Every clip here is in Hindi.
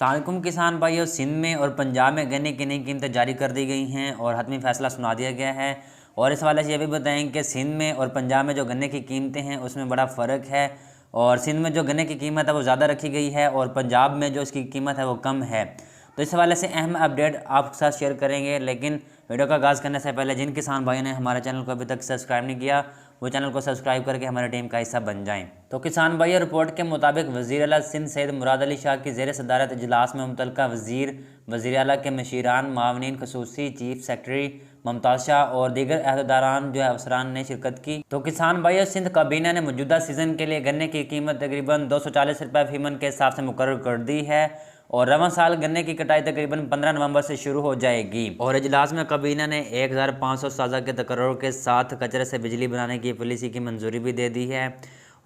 सलामुकुम किसान भाइयों, सिंध में और पंजाब में गन्ने की नई कीमतें जारी कर दी गई हैं और हतमी फैसला सुना दिया गया है। और इस हवाले से ये भी बताएं कि सिंध में और पंजाब में जो गन्ने की कीमतें हैं उसमें बड़ा फ़र्क है। और सिंध में जो गन्ने की कीमत है वो ज़्यादा रखी गई है और पंजाब में जो इसकी कीमत है वो कम है। तो इस हवाले से अहम अपडेट आपके साथ शेयर करेंगे। लेकिन वीडियो का आगाज़ करने से पहले जिन किसान भाइयों ने हमारे चैनल को अभी तक सब्सक्राइब नहीं किया वो चैनल को सब्सक्राइब करके हमारी टीम का हिस्सा बन जाएं। तो किसान भाई, रिपोर्ट के मुताबिक वज़ीर आला सिंध सैयद मुराद अली शाह की ज़ेर सदारत इजलास में मुतल्लिका वज़ीर आला के मशीरान, मावनीन, खसूसी, चीफ सेक्रेटरी मुमताज़ शाह और दीगर अहदेदारान अफसरान ने शिरकत की। तो किसान भाई, सिंध काबीना ने मौजूदा सीज़न के लिए गन्ने की कीमत तकरीबन 240 रुपये फी मन के हिसाब से मुकर्रर कर दी है और रवां साल गन्ने की कटाई तकरीबन 15 नवंबर से शुरू हो जाएगी। और इजलास में काबीना ने 1500 साजा के तकर्रुर के साथ कचरे से बिजली बनाने की पॉलिसी की मंजूरी भी दे दी है।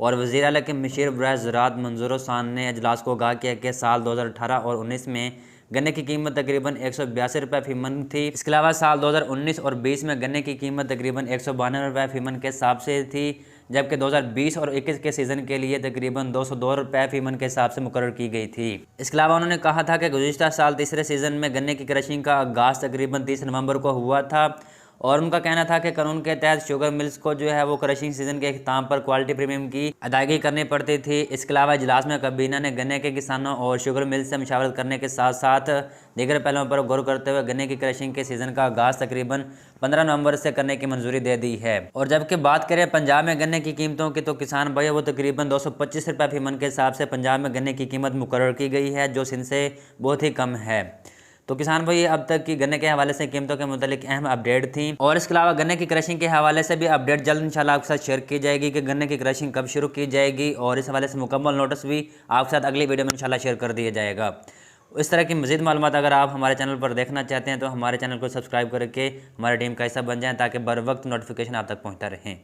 और वज़ीर आला के मशीर बराए ज़राअत मंजूर खान ने इजलास को कहा कि साल 2018 और 19 में गन्ने की कीमत तकरीबन 182 रुपये फी मन थी। इसके अलावा साल 2019 और 20 में गन्ने की कीमत तकरीबन 192 रुपये फी मन के हिसाब से थी, जबकि 2020 और 21 के सीज़न के लिए तकरीबन 202 रुपये फी मन के हिसाब से मुकर्रर की गई थी। इसके अलावा उन्होंने कहा था कि गुज़िश्ता साल तीसरे सीज़न में गन्ने की क्रशिंग का आगाज़ तकरीबन 30 नवंबर को हुआ था और उनका कहना था कि कानून के तहत शुगर मिल्स को वो क्रशिंग सीजन के अख्ताम पर क्वालिटी प्रीमियम की अदायगी करनी पड़ती थी। इसके अलावा इजलास में काबीना ने गन्ने के किसानों और शुगर मिल्स से मशावरत करने के साथ साथ दीगर पहलुओं पर गौर करते हुए गन्ने की क्रशिंग के सीज़न का आगाज़ तकरीबन 15 नवंबर से करने की मंजूरी दे दी है। और जबकि बात करें पंजाब में गन्ने की कीमतों की, तो किसान भाई वो तकरीबन 225 रुपये फी मन के हिसाब से पंजाब में गन्ने की कीमत मुकर्रर की गई है, जो सिंध से बहुत ही कम है। तो किसान भाई, अब तक की गन्ने के हवाले से कीमतों के मुतालिक अहम अपडेट थी और इसके अलावा गन्ने की क्रशिंग के हवाले से भी अपडेट जल्द इंशाल्लाह आपके साथ शेयर की जाएगी कि गन्ने की क्रशिंग कब शुरू की जाएगी और इस हवाले से मुकम्मल नोटिस भी आपके साथ अगली वीडियो में इंशाल्लाह शेयर कर दिया जाएगा। इस तरह की मज़ीद मालूमात अगर आप हमारे चैनल पर देखना चाहते हैं तो हमारे चैनल को सब्सक्राइब करके हमारी टीम का हिस्सा बन जाएँ ताकि बर वक्त नोटिफिकेशन आप तक पहुँचता रहे।